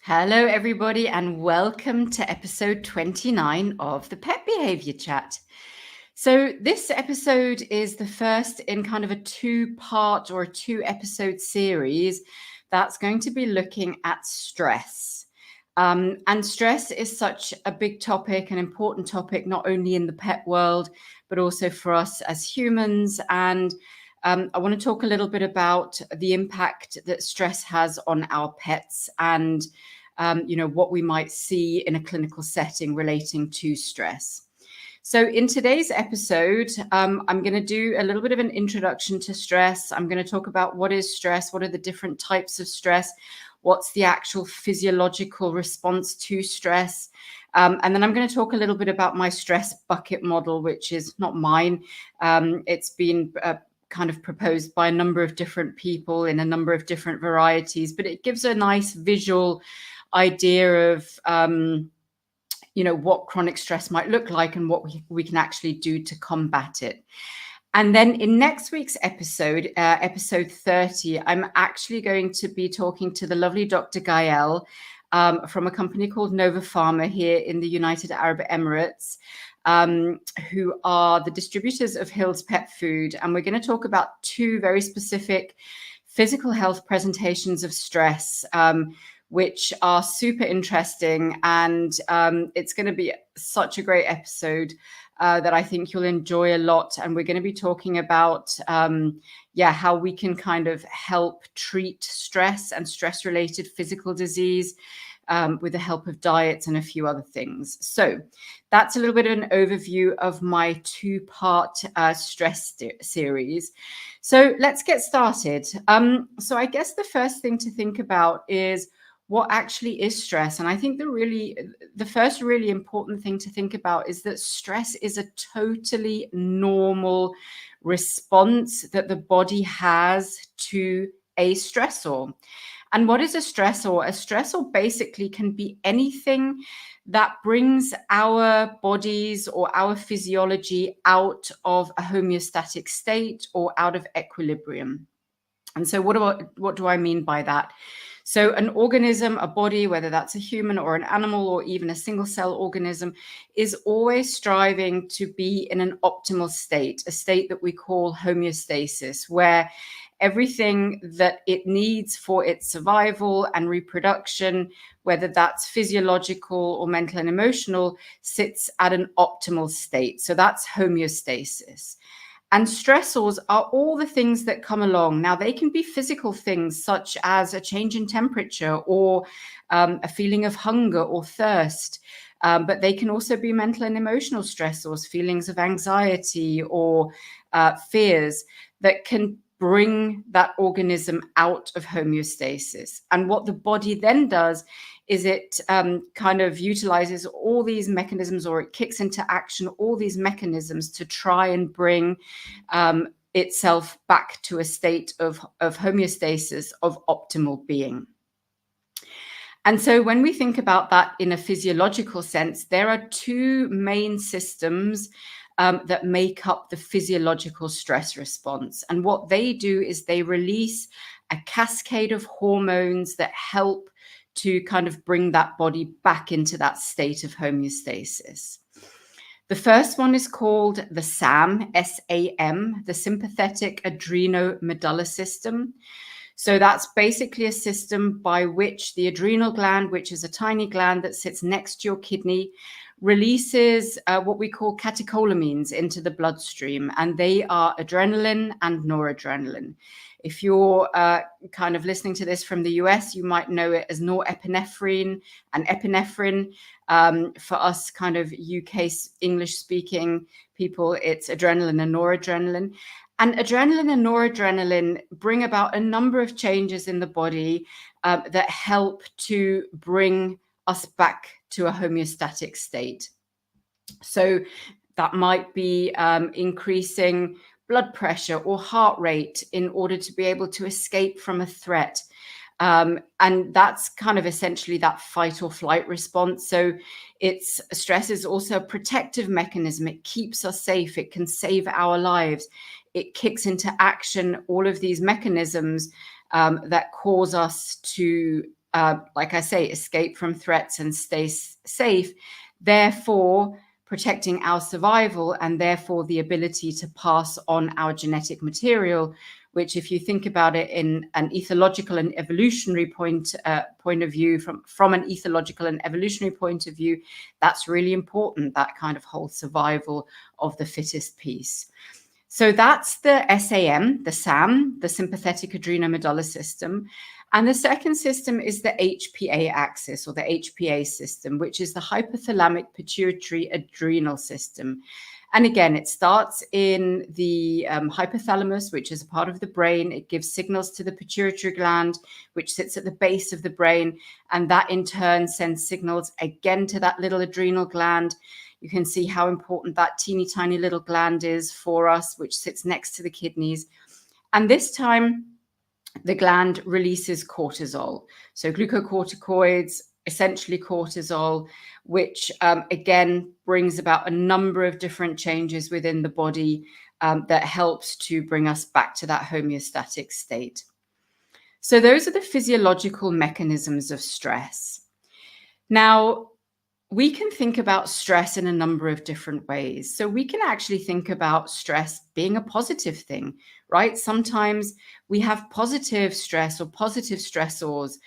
Hello, everybody, and welcome to episode 29 of the Pet Behavior Chat. So, this episode is the first in kind of a two-part or a two-episode series that's going to be looking at stress. And stress is such a big topic, an important topic, not only in the pet world, but also for us as humans. And I want to talk a little bit about the impact that stress has on our pets and what we might see in a clinical setting relating to stress. So in today's episode, I'm going to do a little bit of an introduction to stress. I'm going to talk about what is stress, what are the different types of stress, what's the actual physiological response to stress. And then I'm going to talk a little bit about my stress bucket model, which is not mine. It's been kind of proposed by a number of different people in a number of different varieties, but it gives a nice visual idea of what chronic stress might look like and what we can actually do to combat it. And then in next week's episode, episode 30, I'm actually going to be talking to the lovely Dr. Gael from a company called Nova Pharma here in the United Arab Emirates, who are the distributors of Hill's Pet Food. And we're going to talk about two very specific physical health presentations of stress, which are super interesting. And it's going to be such a great episode that I think you'll enjoy a lot. And we're going to be talking about, how we can kind of help treat stress and stress-related physical disease with the help of diets and a few other things. So that's a little bit of an overview of my two-part stress series. So let's get started. So I guess the first thing to think about is what actually is stress. And I think the first really important thing to think about is that stress is a totally normal response that the body has to a stressor. And what is a stressor? A stressor basically can be anything that brings our bodies or our physiology out of a homeostatic state or out of equilibrium. And so what do I mean by that? So an organism, a body, whether that's a human or an animal or even a single cell organism, is always striving to be in an optimal state, a state that we call homeostasis, where everything that it needs for its survival and reproduction, whether that's physiological or mental and emotional, sits at an optimal state. So that's homeostasis. And stressors are all the things that come along. Now, they can be physical things such as a change in temperature or a feeling of hunger or thirst. But they can also be mental and emotional stressors, feelings of anxiety or fears that can bring that organism out of homeostasis. And what the body then does is it kind of utilizes all these mechanisms, or it kicks into action all these mechanisms to try and bring itself back to a state of homeostasis, of optimal being. And so when we think about that in a physiological sense, there are two main systems that make up the physiological stress response. And what they do is they release a cascade of hormones that help to kind of bring that body back into that state of homeostasis. The first one is called the SAM, S-A-M, the sympathetic adrenomedulla system. So that's basically a system by which the adrenal gland, which is a tiny gland that sits next to your kidney, releases what we call catecholamines into the bloodstream, and they are adrenaline and noradrenaline. If you're kind of listening to this from the US, you might know it as norepinephrine and epinephrine. For us kind of UK English-speaking people, it's adrenaline and noradrenaline. And adrenaline and noradrenaline bring about a number of changes in the body that help to bring us back to a homeostatic state. So that might be increasing blood pressure or heart rate in order to be able to escape from a threat. And that's kind of essentially that fight or flight response. So stress is also a protective mechanism. It keeps us safe. It can save our lives. It kicks into action all of these mechanisms that cause us to like I say, escape from threats and stay safe, therefore protecting our survival and therefore the ability to pass on our genetic material, which, if you think about it in an ethological and evolutionary point of view, from an ethological and evolutionary point of view, that's really important, that kind of whole survival of the fittest piece. So that's the SAM, the SAM, the sympathetic adrenomedulla system. And the second system is the HPA axis, or the HPA system, which is the hypothalamic pituitary adrenal system. And again, it starts in the hypothalamus, which is a part of the brain. It gives signals to the pituitary gland, which sits at the base of the brain. And that in turn sends signals again to that little adrenal gland. You can see how important that teeny tiny little gland is for us, which sits next to the kidneys. And this time, the gland releases cortisol. So glucocorticoids, essentially cortisol, which again brings about a number of different changes within the body that helps to bring us back to that homeostatic state. So those are the physiological mechanisms of stress. Now, we can think about stress in a number of different ways. So we can actually think about stress being a positive thing, right? Sometimes we have positive stress or positive stressors,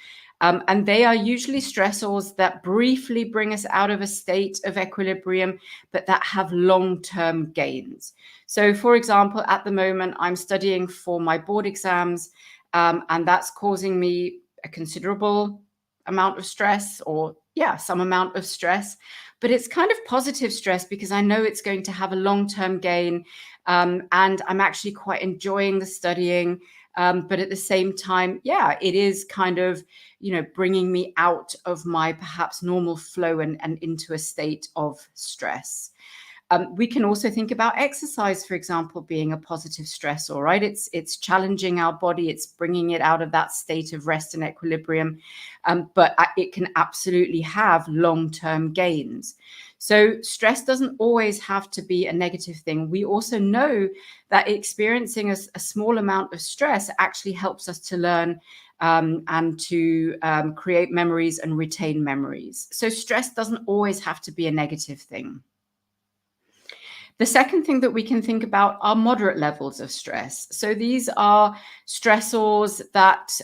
and they are usually stressors that briefly bring us out of a state of equilibrium, but that have long-term gains. So for example, at the moment, I'm studying for my board exams, and that's causing me a considerable amount of stress, or some amount of stress, but it's kind of positive stress because I know it's going to have a long-term gain, and I'm actually quite enjoying the studying, but at the same time, it is kind of, bringing me out of my perhaps normal flow and into a state of stress. We can also think about exercise, for example, being a positive stressor, right? It's challenging our body, it's bringing it out of that state of rest and equilibrium, but it can absolutely have long-term gains. So stress doesn't always have to be a negative thing. We also know that experiencing a small amount of stress actually helps us to learn and to create memories and retain memories. So stress doesn't always have to be a negative thing. The second thing that we can think about are moderate levels of stress. So these are stressors that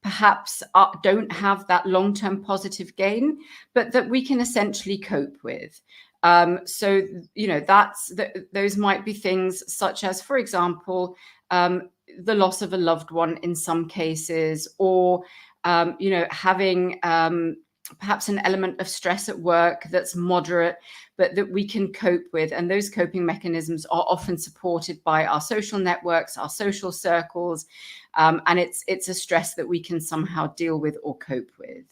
perhaps don't have that long-term positive gain, but that we can essentially cope with. So, those might be things such as, for example, the loss of a loved one in some cases, or, having perhaps an element of stress at work that's moderate, but that we can cope with. And those coping mechanisms are often supported by our social networks, our social circles, and it's a stress that we can somehow deal with or cope with.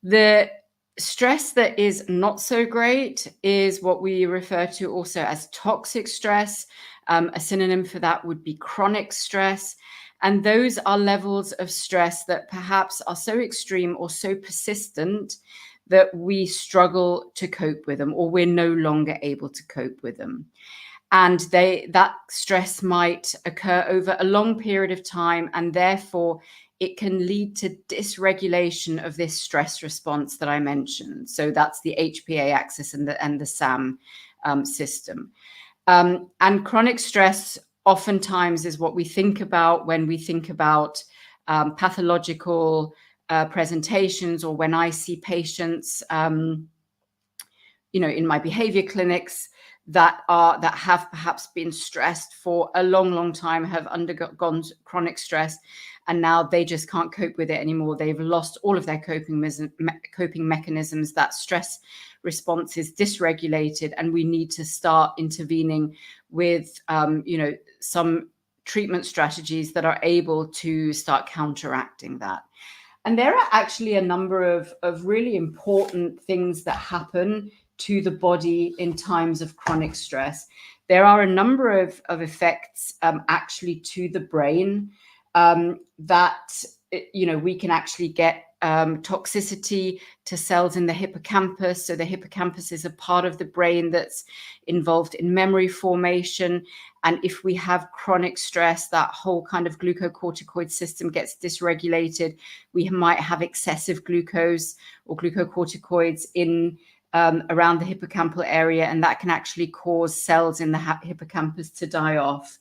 The stress that is not so great is what we refer to also as toxic stress. A synonym for that would be chronic stress. And those are levels of stress that perhaps are so extreme or so persistent that we struggle to cope with them, or we're no longer able to cope with them. And that stress might occur over a long period of time, and therefore it can lead to dysregulation of this stress response that I mentioned. So that's the HPA axis and the SAM system. And chronic stress oftentimes is what we think about when we think about pathological presentations, or when I see patients, in my behavior clinics that have perhaps been stressed for a long time, have undergone chronic stress, and now they just can't cope with it anymore. They've lost all of their coping mechanisms. That stress response is dysregulated, and we need to start intervening with, some treatment strategies that are able to start counteracting that. And there are actually a number of really important things that happen to the body in times of chronic stress. There are a number of effects actually to the brain that we can actually get toxicity to cells in the hippocampus. So the hippocampus is a part of the brain that's involved in memory formation. And if we have chronic stress, that whole kind of glucocorticoid system gets dysregulated. We might have excessive glucose or glucocorticoids in around the hippocampal area, and that can actually cause cells in the hippocampus to die off.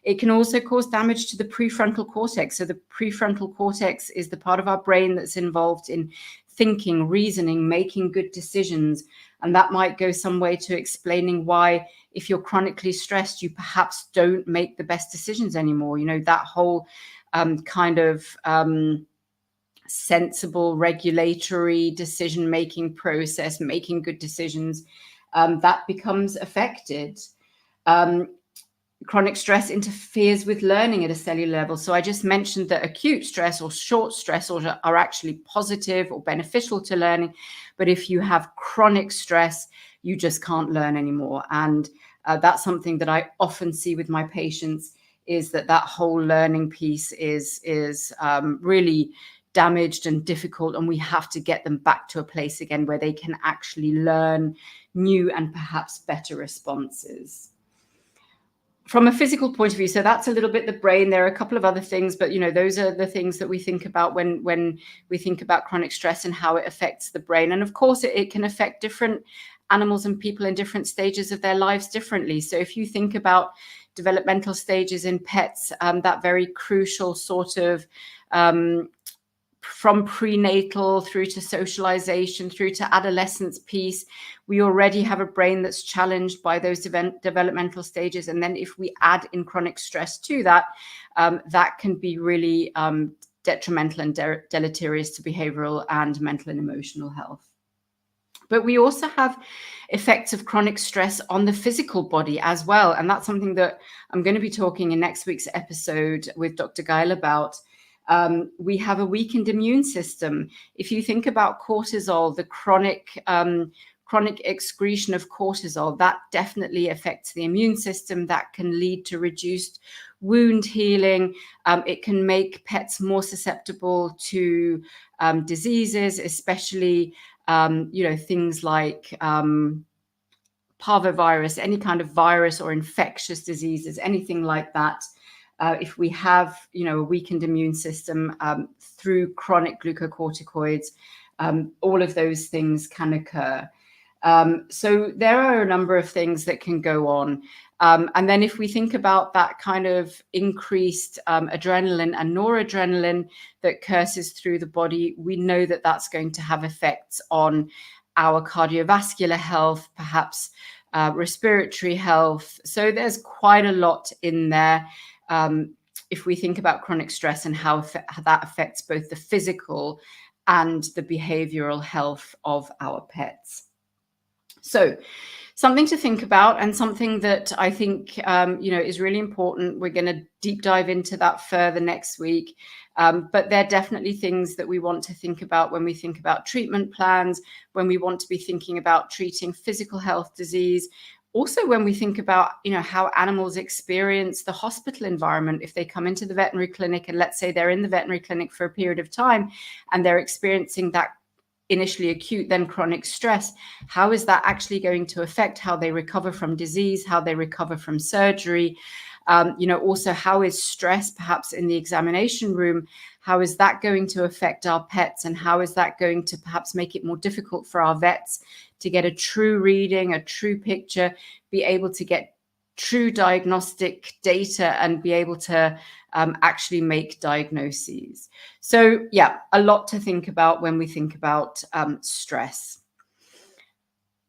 It can also cause damage to the prefrontal cortex. So the prefrontal cortex is the part of our brain that's involved in thinking, reasoning, making good decisions. And that might go some way to explaining why, if you're chronically stressed, you perhaps don't make the best decisions anymore. That whole kind of sensible regulatory decision-making process, making good decisions, that becomes affected. Chronic stress interferes with learning at a cellular level. So I just mentioned that acute stress or short stress are actually positive or beneficial to learning. But if you have chronic stress, you just can't learn anymore. And that's something that I often see with my patients, is that whole learning piece is really damaged and difficult. And we have to get them back to a place again where they can actually learn new and perhaps better responses. From a physical point of view, so that's a little bit the brain. There are a couple of other things, but those are the things that we think about when we think about chronic stress and how it affects the brain. And of course, it can affect different animals and people in different stages of their lives differently. So if you think about developmental stages in pets, that very crucial sort of from prenatal through to socialization, through to adolescence piece, we already have a brain that's challenged by those developmental stages. And then if we add in chronic stress to that, that can be really detrimental and deleterious to behavioral and mental and emotional health. But we also have effects of chronic stress on the physical body as well. And that's something that I'm going to be talking in next week's episode with Dr. Geil about. We have a weakened immune system. If you think about cortisol, the chronic excretion of cortisol, that definitely affects the immune system. That can lead to reduced wound healing. It can make pets more susceptible to diseases, especially things like parvovirus, any kind of virus or infectious diseases, anything like that. If we have, a weakened immune system through chronic glucocorticoids, all of those things can occur. So there are a number of things that can go on. And then if we think about that kind of increased adrenaline and noradrenaline that courses through the body, we know that that's going to have effects on our cardiovascular health, perhaps respiratory health. So there's quite a lot in there. If we think about chronic stress and how that affects both the physical and the behavioral health of our pets. So something to think about, and something that I think, is really important. We're going to deep dive into that further next week. But they're definitely things that we want to think about when we think about treatment plans, when we want to be thinking about treating physical health disease. Also, when we think about, how animals experience the hospital environment, if they come into the veterinary clinic and let's say they're in the veterinary clinic for a period of time and they're experiencing that initially acute, then chronic stress, how is that actually going to affect how they recover from disease, how they recover from surgery? Also, how is stress perhaps in the examination room? How is that going to affect our pets? And how is that going to perhaps make it more difficult for our vets to get a true reading, a true picture, be able to get true diagnostic data and be able to actually make diagnoses? So yeah, a lot to think about when we think about stress.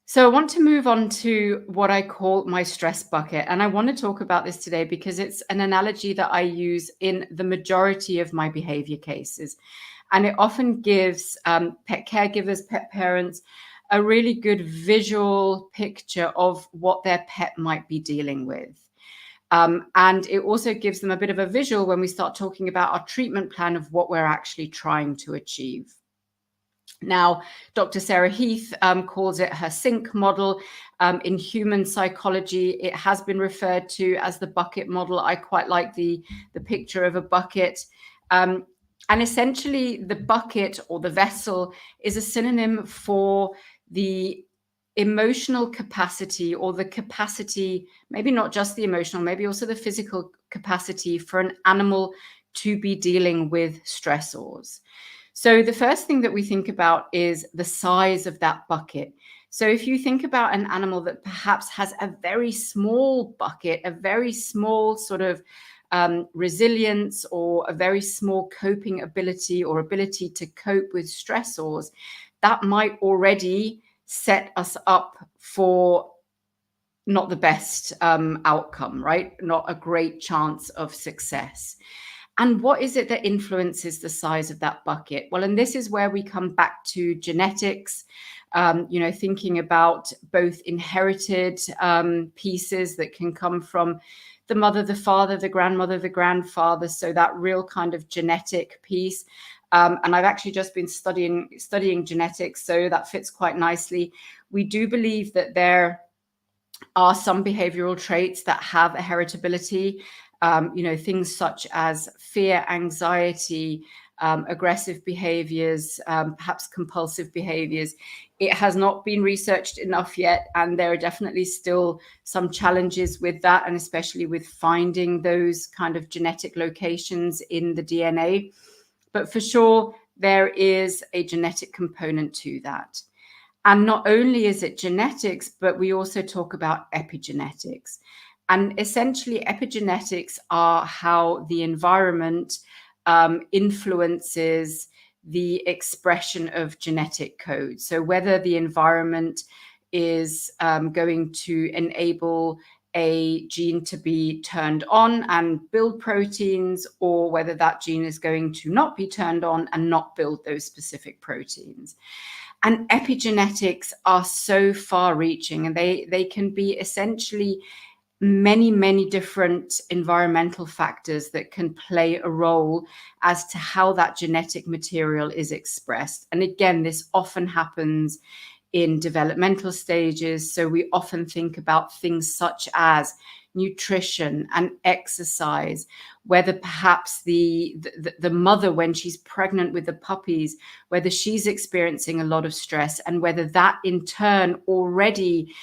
So I want to move on to what I call my stress bucket. And I want to talk about this today because it's an analogy that I use in the majority of my behavior cases. And it often gives pet caregivers, pet parents, a really good visual picture of what their pet might be dealing with. And it also gives them a bit of a visual when we start talking about our treatment plan of what we're actually trying to achieve. Now, Dr. Sarah Heath calls it her SYNC model. In human psychology, it has been referred to as the bucket model. I quite like the picture of a bucket. And essentially, the bucket or the vessel is a synonym for the emotional capacity, or the capacity, maybe not just the emotional, maybe also the physical capacity for an animal to be dealing with stressors. So the first thing that we think about is the size of that bucket. So if you think about an animal that perhaps has a very small bucket, a very small sort of resilience, or a very small coping ability or ability to cope with stressors, that might already set us up for not the best outcome, right? Not a great chance of success. And what is it that influences the size of that bucket? Well, and this is where we come back to genetics, thinking about both inherited pieces that can come from the mother, the father, the grandmother, the grandfather. So that real kind of genetic piece. And I've actually just been studying genetics, so that fits quite nicely. We do believe that there are some behavioral traits that have a heritability, things such as fear, anxiety, aggressive behaviors, perhaps compulsive behaviors. It has not been researched enough yet, and there are definitely still some challenges with that, and especially with finding those kind of genetic locations in the DNA. But for sure, there is a genetic component to that. And not only is it genetics, but we also talk about epigenetics. And essentially, epigenetics are how the environment influences the expression of genetic code. So whether the environment is going to enable a gene to be turned on and build proteins, or whether that gene is going to not be turned on and not build those specific proteins. And epigenetics are so far reaching, and they can be essentially many, many different environmental factors that can play a role as to how that genetic material is expressed. And again, this often happens in developmental stages. So we often think about things such as nutrition and exercise, whether perhaps the mother, when she's pregnant with the puppies, whether she's experiencing a lot of stress, and whether that in turn already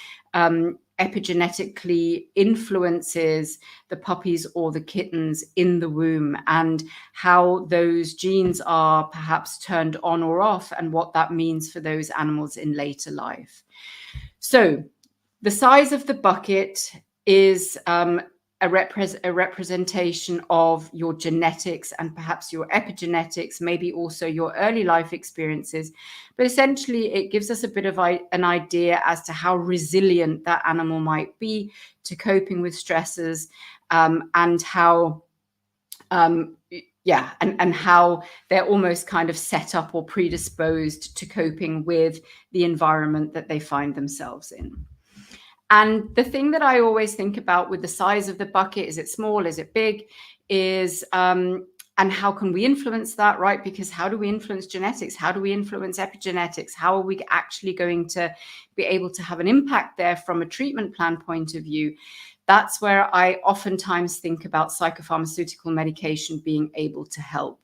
epigenetically influences the puppies or the kittens in the womb, and how those genes are perhaps turned on or off, and what that means for those animals in later life. So the size of the bucket is a representation of your genetics and perhaps your epigenetics, maybe also your early life experiences. But essentially, it gives us a bit of an idea as to how resilient that animal might be to coping with stresses, and how and how they're almost kind of set up or predisposed to coping with the environment that they find themselves in. And the thing that I always think about with the size of the bucket, is it small, is it big, is and how can we influence that, right? Because how do we influence genetics? How do we influence epigenetics? How are we actually going to be able to have an impact there from a treatment plan point of view? That's where I oftentimes think about psychopharmaceutical medication being able to help,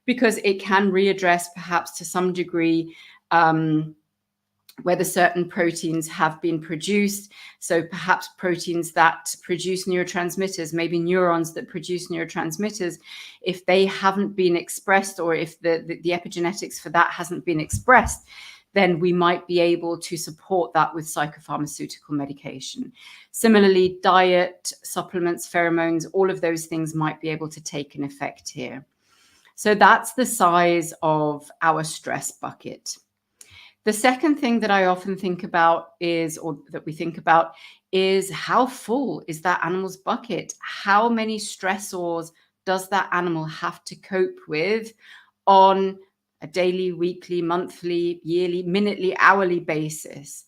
because it can readdress perhaps to some degree whether certain proteins have been produced. So perhaps proteins that produce neurotransmitters, maybe neurons that produce neurotransmitters, if they haven't been expressed, or if the epigenetics for that hasn't been expressed, then we might be able to support that with psychopharmaceutical medication. Similarly, diet, supplements, pheromones, all of those things might be able to take an effect here. So that's the size of our stress bucket. The second thing that I often think about is, or that we think about, is how full is that animal's bucket? How many stressors does that animal have to cope with on a daily, weekly, monthly, yearly, minutely, hourly basis?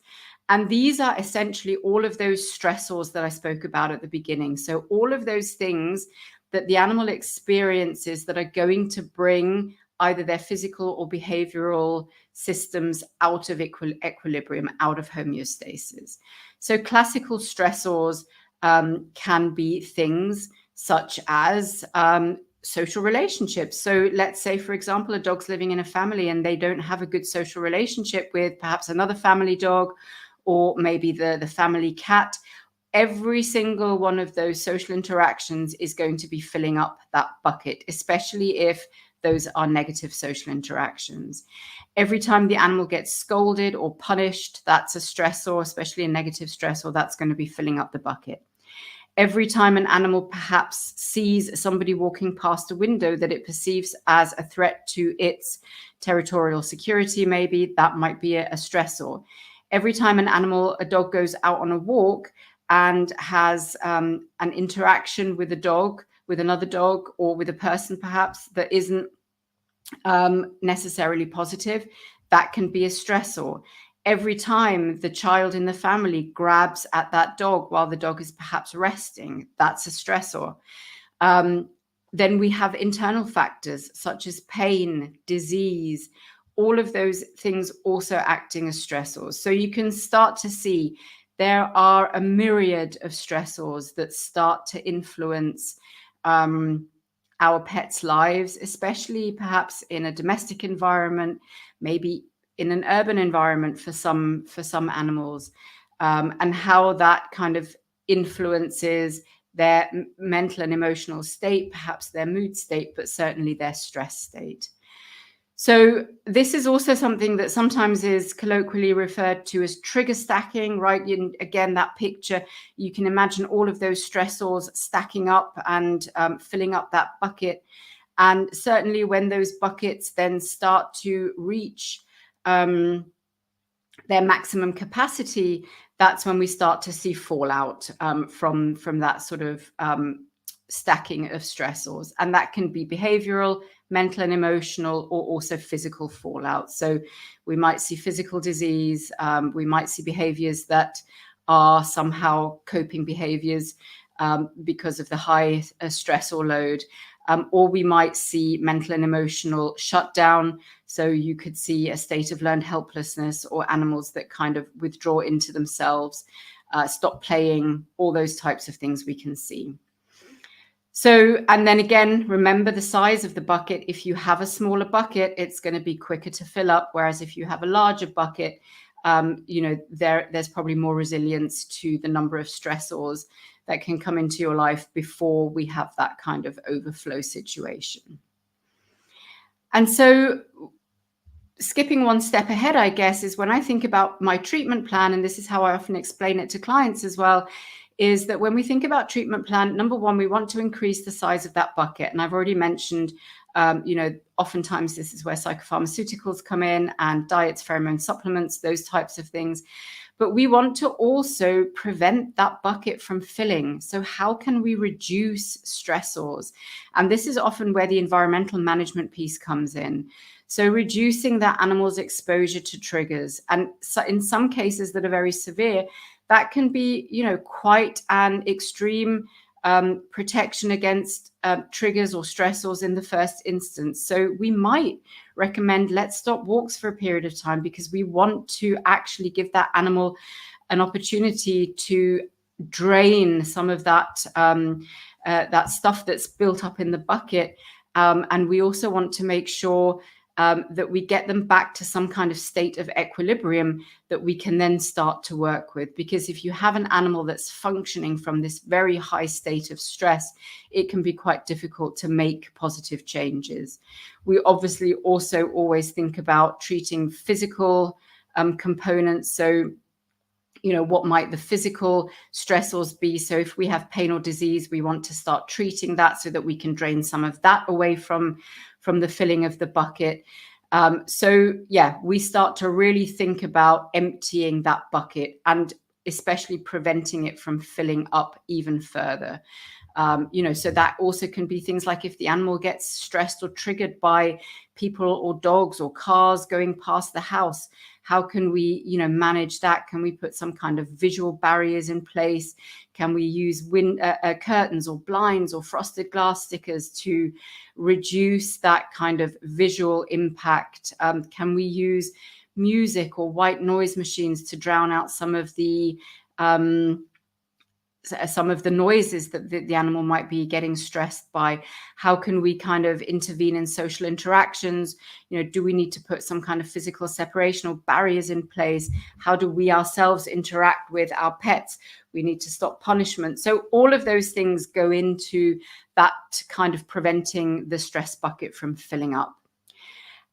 And these are essentially all of those stressors that I spoke about at the beginning. So all of those things that the animal experiences that are going to bring either their physical or behavioral systems out of equilibrium, out of homeostasis. So classical stressors can be things such as social relationships. So let's say, for example, a dog's living in a family and they don't have a good social relationship with perhaps another family dog, or maybe the family cat. Every single one of those social interactions is going to be filling up that bucket, especially if those are negative social interactions. Every time the animal gets scolded or punished, that's a stressor, especially a negative stressor, that's going to be filling up the bucket. Every time an animal perhaps sees somebody walking past a window that it perceives as a threat to its territorial security, maybe that might be a stressor. Every time a dog goes out on a walk and has an interaction with a dog, with another dog, or with a person perhaps that isn't necessarily positive, that can be a stressor. Every time the child in the family grabs at that dog while the dog is perhaps resting, that's a stressor. Then we have internal factors such as pain, disease, all of those things also acting as stressors. So you can start to see there are a myriad of stressors that start to influence our pets' lives, especially perhaps in a domestic environment, maybe in an urban environment for some animals, and how that kind of influences their mental and emotional state, perhaps their mood state, but certainly their stress state. So this is also something that sometimes is colloquially referred to as trigger stacking, right? Again, that picture, you can imagine all of those stressors stacking up and filling up that bucket. And certainly when those buckets then start to reach their maximum capacity, that's when we start to see fallout from that sort of stacking of stressors. And that can be behavioral, mental and emotional, or also physical fallout. So we might see physical disease, we might see behaviors that are somehow coping behaviors because of the high stress or load, or we might see mental and emotional shutdown. So you could see a state of learned helplessness, or animals that kind of withdraw into themselves, stop playing, all those types of things we can see. So, and then again, remember the size of the bucket. If you have a smaller bucket, it's going to be quicker to fill up. Whereas if you have a larger bucket, there's probably more resilience to the number of stressors that can come into your life before we have that kind of overflow situation. And so skipping one step ahead, I guess, is when I think about my treatment plan, and this is how I often explain it to clients as well, is that when we think about treatment plan, number one, we want to increase the size of that bucket. And I've already mentioned, oftentimes this is where psychopharmaceuticals come in, and diets, pheromone supplements, those types of things. But we want to also prevent that bucket from filling. So how can we reduce stressors? And this is often where the environmental management piece comes in. So reducing that animal's exposure to triggers. And so in some cases that are very severe, that can be, quite an extreme protection against triggers or stressors in the first instance. So we might recommend let's stop walks for a period of time, because we want to actually give that animal an opportunity to drain some of that that stuff that's built up in the bucket. And we also want to make sure that we get them back to some kind of state of equilibrium that we can then start to work with. Because if you have an animal that's functioning from this very high state of stress, it can be quite difficult to make positive changes. We obviously also always think about treating physical components. So, what might the physical stressors be? So if we have pain or disease, we want to start treating that so that we can drain some of that away from the filling of the bucket. We start to really think about emptying that bucket, and especially preventing it from filling up even further. So that also can be things like if the animal gets stressed or triggered by people or dogs or cars going past the house, how can we, manage that? Can we put some kind of visual barriers in place? Can we use curtains or blinds or frosted glass stickers to reduce that kind of visual impact? Can we use music or white noise machines to drown out some of the some of the noises that the animal might be getting stressed by? How can we kind of intervene in social interactions? Do we need to put some kind of physical separation or barriers in place? How do we ourselves interact with our pets? We need to stop punishment. So all of those things go into that kind of preventing the stress bucket from filling up.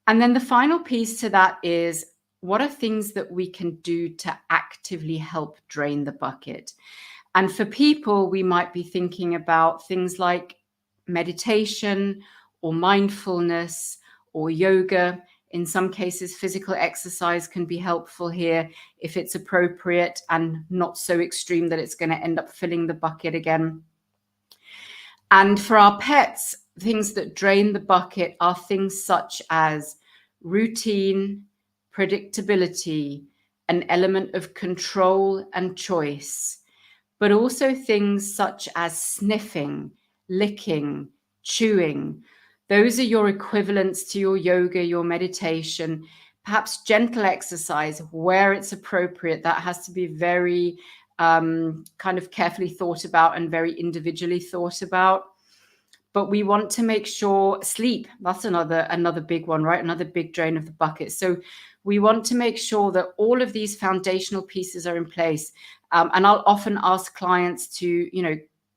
And then the final piece to that is, what are things that we can do to actively help drain the bucket? And for people, we might be thinking about things like meditation or mindfulness or yoga. In some cases, physical exercise can be helpful here if it's appropriate and not so extreme that it's going to end up filling the bucket again. And for our pets, things that drain the bucket are things such as routine, predictability, an element of control and choice, but also things such as sniffing, licking, chewing. Those are your equivalents to your yoga, your meditation, perhaps gentle exercise where it's appropriate. That has to be very kind of carefully thought about and very individually thought about. But we want to make sure sleep, that's another big one, right? Another big drain of the bucket. So we want to make sure that all of these foundational pieces are in place. And I'll often ask clients to,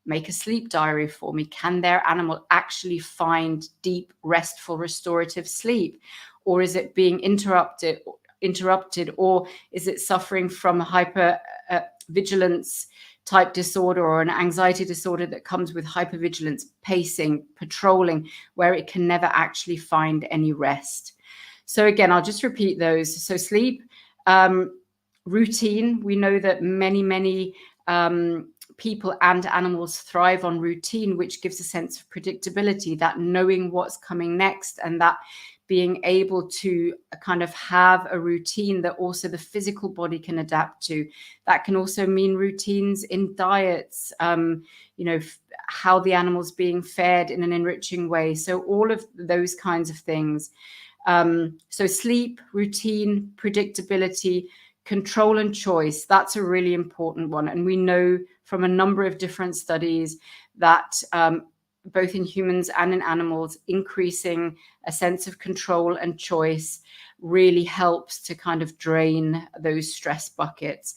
make a sleep diary for me. Can their animal actually find deep, restful, restorative sleep? Or is it being interrupted, or is it suffering from hyper vigilance type disorder or an anxiety disorder that comes with hypervigilance, pacing, patrolling, where it can never actually find any rest? So again, I'll just repeat those. So sleep, routine. We know that many people and animals thrive on routine, which gives a sense of predictability, that knowing what's coming next, and that being able to kind of have a routine that also the physical body can adapt to. That can also mean routines in diets, how the animal's being fed in an enriching way. So all of those kinds of things. So sleep, routine, predictability, control and choice, that's a really important one. And we know from a number of different studies that both in humans and in animals, increasing a sense of control and choice really helps to kind of drain those stress buckets.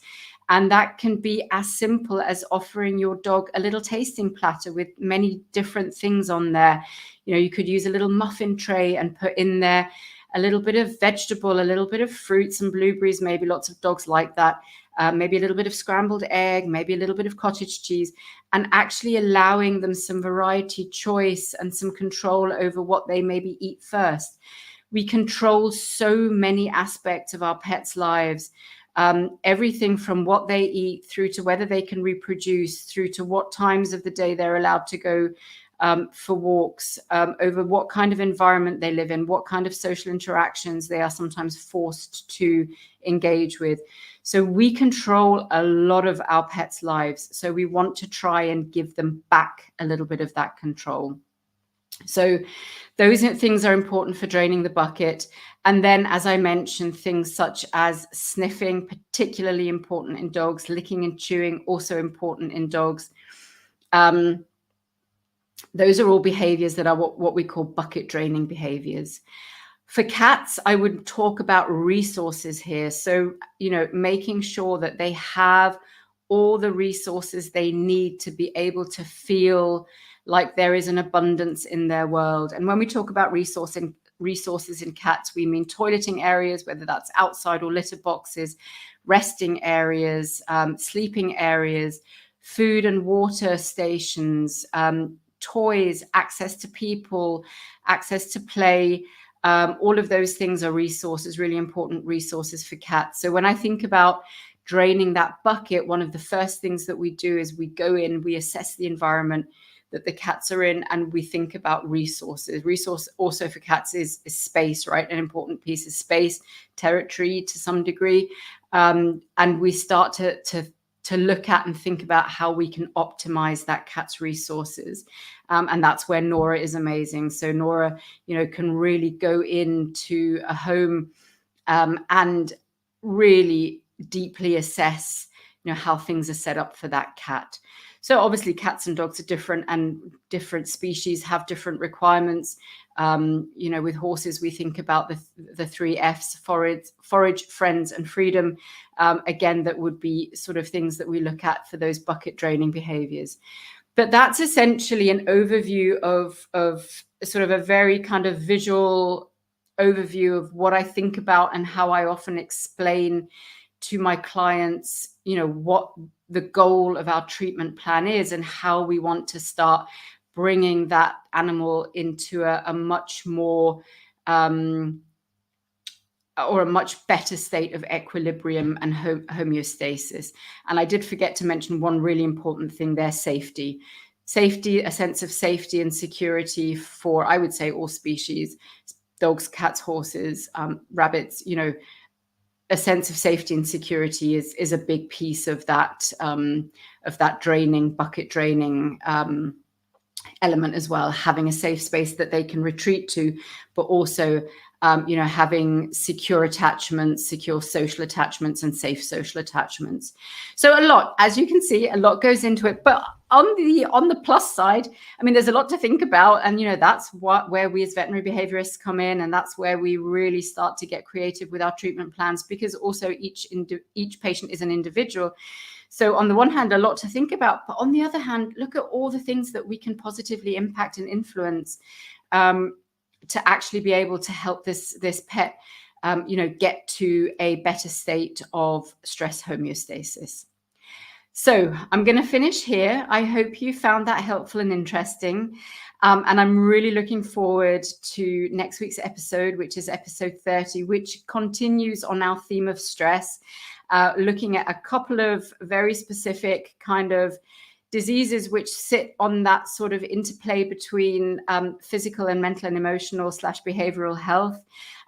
And that can be as simple as offering your dog a little tasting platter with many different things on there. You could use a little muffin tray and put in there a little bit of vegetable, a little bit of fruits and blueberries. Maybe lots of dogs like that. Maybe a little bit of scrambled egg, maybe a little bit of cottage cheese, and actually allowing them some variety, choice, and some control over what they maybe eat first. We control so many aspects of our pets' lives, everything from what they eat through to whether they can reproduce, through to what times of the day they're allowed to go for walks, over what kind of environment they live in, what kind of social interactions they are sometimes forced to engage with. So we control a lot of our pets' lives. So we want to try and give them back a little bit of that control. So those things are important for draining the bucket. And then, as I mentioned, things such as sniffing, particularly important in dogs, licking and chewing, also important in dogs. Those are all behaviors that are what we call bucket draining behaviors. For cats, I would talk about resources here. So, making sure that they have all the resources they need to be able to feel like there is an abundance in their world. And when we talk about resources in cats, we mean toileting areas, whether that's outside or litter boxes, resting areas, sleeping areas, food and water stations, toys, access to people, access to play. All of those things are resources, really important resources for cats. So when I think about draining that bucket, one of the first things that we do is we go in, we assess the environment that the cats are in, and we think about resources. Resource also for cats is space, right? An important piece of space, territory to some degree. And we start to look at and think about how we can optimize that cat's resources. And that's where Nora is amazing. So Nora, can really go into a home and really deeply assess how things are set up for that cat. So obviously cats and dogs are different, and different species have different requirements. With horses, we think about the 3 Fs: forage, friends, and freedom. Again, that would be sort of things that we look at for those bucket draining behaviors. But that's essentially an overview of sort of a very kind of visual overview of what I think about and how I often explain to my clients, what the goal of our treatment plan is and how we want to start bringing that animal into a much more or a much better state of equilibrium and homeostasis. And I did forget to mention one really important thing there: safety. Safety, a sense of safety and security for, I would say, all species: dogs, cats, horses, rabbits. A sense of safety and security is a big piece of that bucket draining element as well. Having a safe space that they can retreat to, but also having secure attachments, secure social attachments, and safe social attachments. So as you can see, a lot goes into it. But on the plus side, I mean, there's a lot to think about, and that's where we as veterinary behaviorists come in, and that's where we really start to get creative with our treatment plans, because also each patient is an individual. So on the one hand, a lot to think about, but on the other hand, look at all the things that we can positively impact and influence to actually be able to help this pet, get to a better state of stress homeostasis. So I'm going to finish here. I hope you found that helpful and interesting. And I'm really looking forward to next week's episode, which is episode 30, which continues on our theme of stress, looking at a couple of very specific kind of diseases which sit on that sort of interplay between physical and mental and emotional / behavioral health.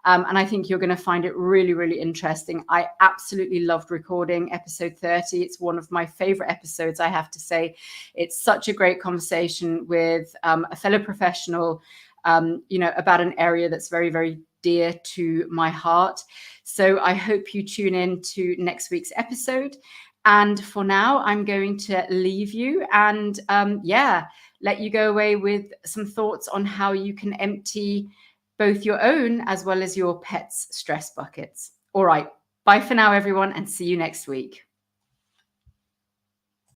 And I think you're going to find it really, really interesting. I absolutely loved recording episode 30. It's one of my favorite episodes, I have to say. It's such a great conversation with a fellow professional, about an area that's very, very dear to my heart. So I hope you tune in to next week's episode. And for now, I'm going to leave you and let you go away with some thoughts on how you can empty both your own as well as your pet's stress buckets. All right. Bye for now, everyone, and see you next week.